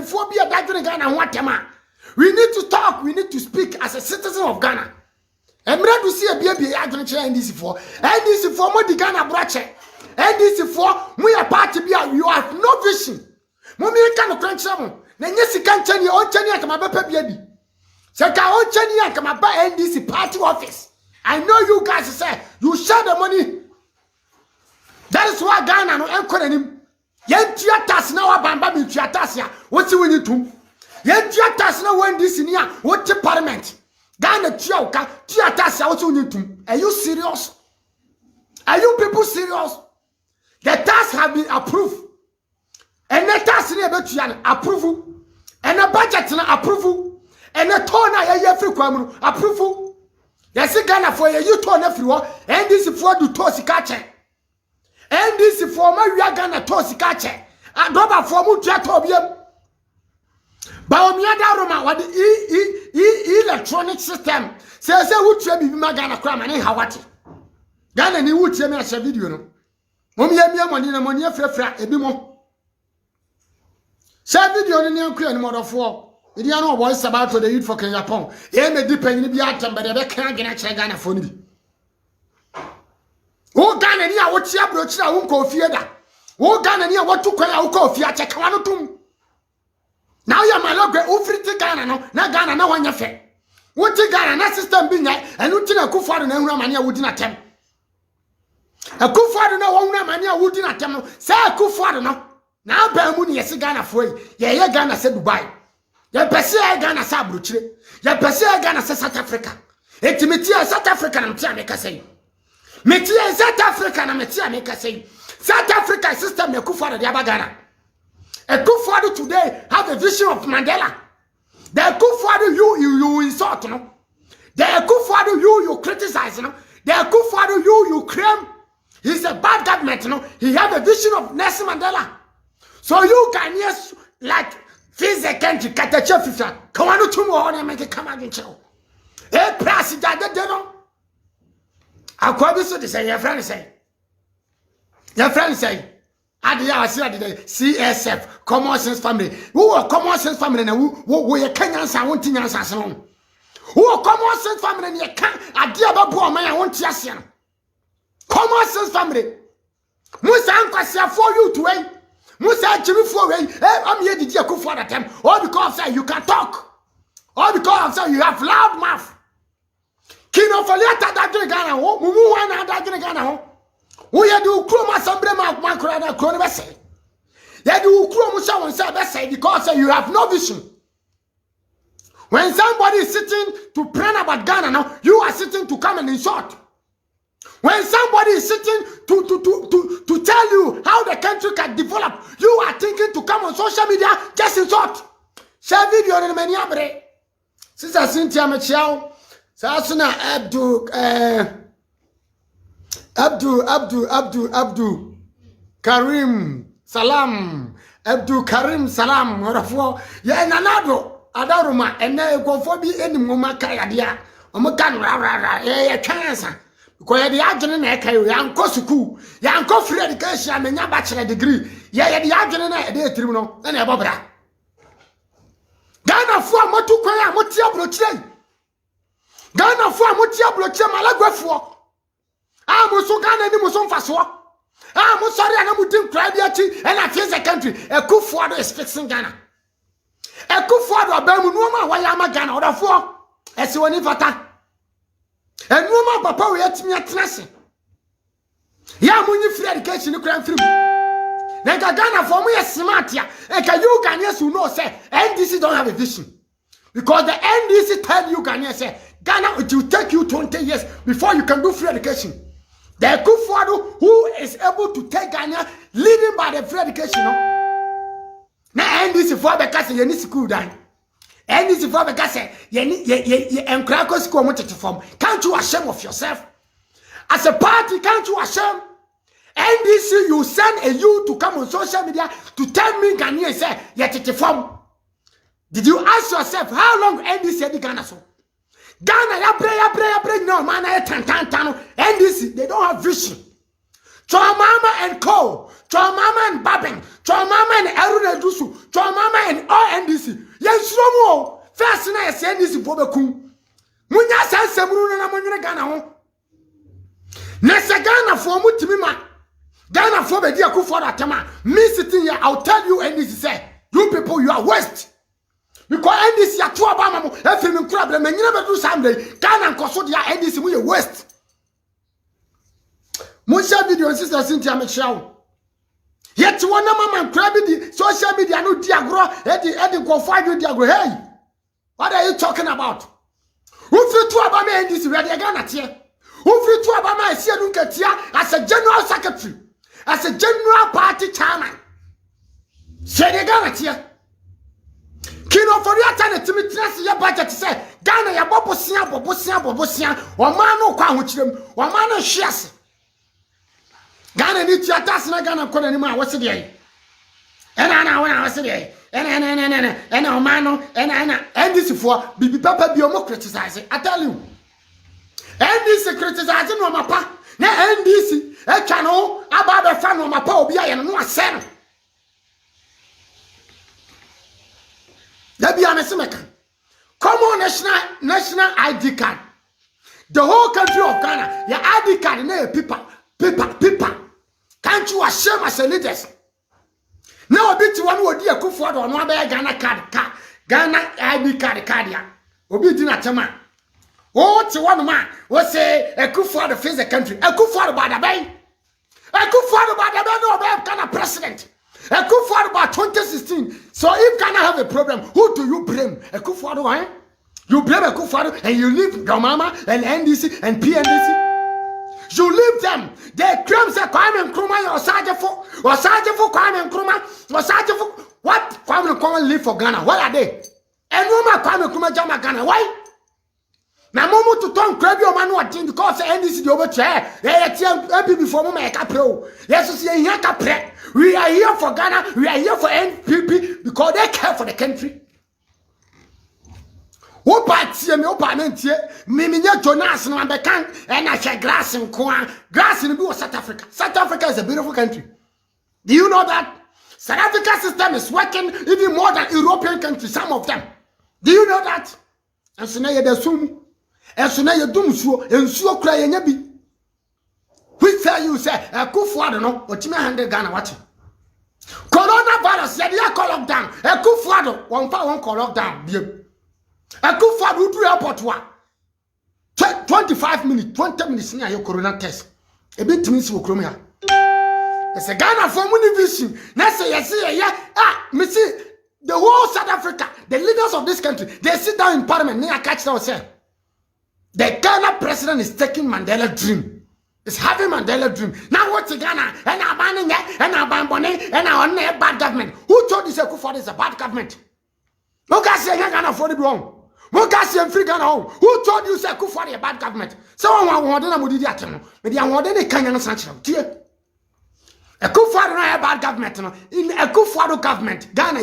before be a daddy Ghana what tema. We need to talk, we need to speak as a citizen of Ghana. And I'm ready to see a baby agriculture NDC for more the Ghana brache. NDC for we are party be you have no vision. Mommy can of crunch some. Then yes, you can't tell you on Chenya come about baby. Saka on Chenya come about NDC party office. I know you guys say you share the money. That is why Ghana no encourage him. Yen tiatas na wa bamba bi tiatas ya. What you need to? Yen tiatas na when this in here. What the parliament? Ghana tiaoka tiatas ya what you need to? Are you serious? Are you people serious? The tax have been approved. And the tax in the approval. And the budget na approval. And the tone ya free kwamru approval. Yes, Ghana for you turn everywhere. And this for do tosi kache. And this for my Ghana tosi kache. And rubber for mu tobium. Baomiada Roma what the electronic system says who try be my Ghana cram and hawati. Ghana ni would tell me as a video. No, Momia money na money frefra ebimo. Say video ni nku ani model for. Idi ano voice about to the youth for Kenya pon. E me depend ni bi atam be de kan Ghana che Ghana for ni bi. Wo Ghana ni a wo tia brochira wo nko ofie da. Wo Ghana ni a wo tukwan a wo ko ofie a che kan no tum. Now ya malogwe wo friti Ghana no na Ghana na wanya fe. Wo ti Ghana na system bi nya enu ti na Akufo Addo na ehura mane a wo di na tem. Akufo Addo na wo hura mane a wo di na tem no. Say Akufo Addo no. Na ba mu ni yesi Ghana fo yi. Ye Ghana se Dubai. Ye pese ye Ghana sa abrochire. Ye pese ye Ghana se South Africa. Etimiti South Africa na mtia meka sei. Meti South Africa na mtia meka sei. South Africa system Akufo Addo de Ghana. Akufo Addo today have a vision of Mandela. The Akufo Addo you insult, no? The Akufo Addo you criticize, no? The Akufo Addo you claim he's a bad government, no? He have a vision of Nelson Mandela. So you can yes like fix the country, cut the chef. Come on tomorrow and make it come again. Eh, president, no? I quite so to say your friend say. Your friend say. I see the CSF, Common Sense Family. Who are Common Sense Family? Who you can't answer one thing answer. Who are Common Sense Family? And you can't idea about poor man. I want to ask you. Common Sense Family. Musa Ankwasi for you to wait. Musa Jimmy for wait. I'm here to do for the time. All because you can talk. All because you have loud mouth. Kino for later that Ghana. Mumu one that Ghana. We do chroma sombre man crana crone say. They do chroma someone say because you have no vision. When somebody is sitting to plan about Ghana now, you are sitting to come and insult. When somebody is sitting to tell you how the country can develop, you are thinking to come on social media just insult. Share video in many abre. Sister Cynthia Machiao, Sasuna Abdu Karim Salam Abdu Karim Salam Rafo ya nanado adaruma ene gofo bi enimu maka ya dia omukan ra ya chansa because ya dia adwene na ekai ya nko school ya nko free education amenya bachelor degree ya dia adwene na ede etirim no na ebobra Ghana fo amotu kwan amoti abrochire Ghana fo amoti abrochire malagwafo Muso Ghana ni muso mfaso. Musori ana mutim kradiachi and I face the country. Akufo Addo is fixing Ghana. Akufo Addo abamu nuoma wayama Ghana odafo. Esi woni fata. Enuoma papa we atimi atenase. Ya munyi free education kura mfiri. Na Ghana for mu smart ya. Eka you Ghanaians who know say NDC don't have a vision. Because the NDC tell you Ghanaians say Ghana it will take you 20 years before you can do free education. The Akufo Addo who is able to take Ghana leading by the free education. No? Now NDC for because you need school done. NDC for because you encourage school wanted to form. Can't you ashamed of yourself? As a party, can't you ashamed? NDC you send a you to come on social media to tell me Ghanaians say yet it form. Did you ask yourself how long NDC did Ghana so? Ghana, ya pray, no man, NDC, they don't have vision. Chomama and Co, Chomama and Babin, Chomama and Aruna Dusu, Chomama and ONDC. Yes, Romo, first night, send this for the Kum. Munya says Samuna Namuna Gana. Nessa Ghana for Mutimima. Ghana for the Akufo Addo. Me sitting here, I'll tell you, and this say, you people, you are West. Because NDC are two Obama, a film problem, and you never do something. Ghana and Kosodia, NDC, we are West. Musha video and sister Cynthia Michelle. Yet one man crabby social media no diagro, Eddie go find you diagro. Hey, what are you talking about? Who feel to Obama NDC, where they Ghana here? Who feel to Obama, I see a look at here as a general secretary, as a general party chairman. Say they Ghana here. Kino for your time to me trust your budget to say Ghana ya bobosia or man no kwa huchirem or man no shares. Ghana ni tiatas na Ghana kono ni ma wose dey. Ena when I was there. Ena omano and this for bibi papa bi omo criticize. I tell you. NDC criticizing no mapa. Na NDC e twa no aba be fa no mapa obi aye no asem. Come on, national ID card. The whole country of Ghana, your ID card, no paper. Can't you ashamed as a leaders? Now a bit one would be a Akufo Addo no be Ghana card, Ghana ID card ya. Obi di na chama. Oh, to one man was say Akufo Addo face the country. Akufo Addo by the bay. Akufo Addo by the bay no be Ghana president. Akufo Addo about 2016. So if Ghana have a problem, who do you blame? Akufo Addo, eh? You blame Akufo Addo and you leave your mama and NDC and PNDC. You leave them. They claim say Kwame Nkrumah or Sajefo Kwame Nkrumah or Sajefo. What Kwame Nkrumah live for Ghana? What are they? And no more Kwame Nkrumah jama Ghana. Why? Now momo to turn crab your man what thing because NDC the over chair. They before mama pro. Yes, see here capre. We are here for Ghana. We are here for NPP because they care for the country. Who party me? Who parliament? Me Jonas no American and I share grass in Kwan. Grass in South Africa. South Africa is a beautiful country. Do you know that? South Africa system is working even more than European countries. Some of them. Do you know that? And so now you assume. And so now you do so. And so cry and yabi. We tell you say Akufo Addo no. What you handle Ghana watching? Coronavirus. Yeah, they are call lockdown. Akufo Addo one call lockdown. Akufo Addo do airport wa 25 minutes 20 minutes near your corona test e bit means we krom ya it's a Ghana for vision na say yes me see the whole South Africa the leaders of this country they sit down in parliament near catch them say the Ghana president is taking Mandela dream is having Mandela dream now what's Ghana and abanning and abandonning and on a bad government who told you Akufo Addo is a bad government no guys say Ghana for the wrong. Free Ghana home. Who told you say Akufo Addo a bad government? Someone want to do that. Maybe I want any Kenyan sanction. Akufo Addo a bad government. In Akufo Addo government, Ghana.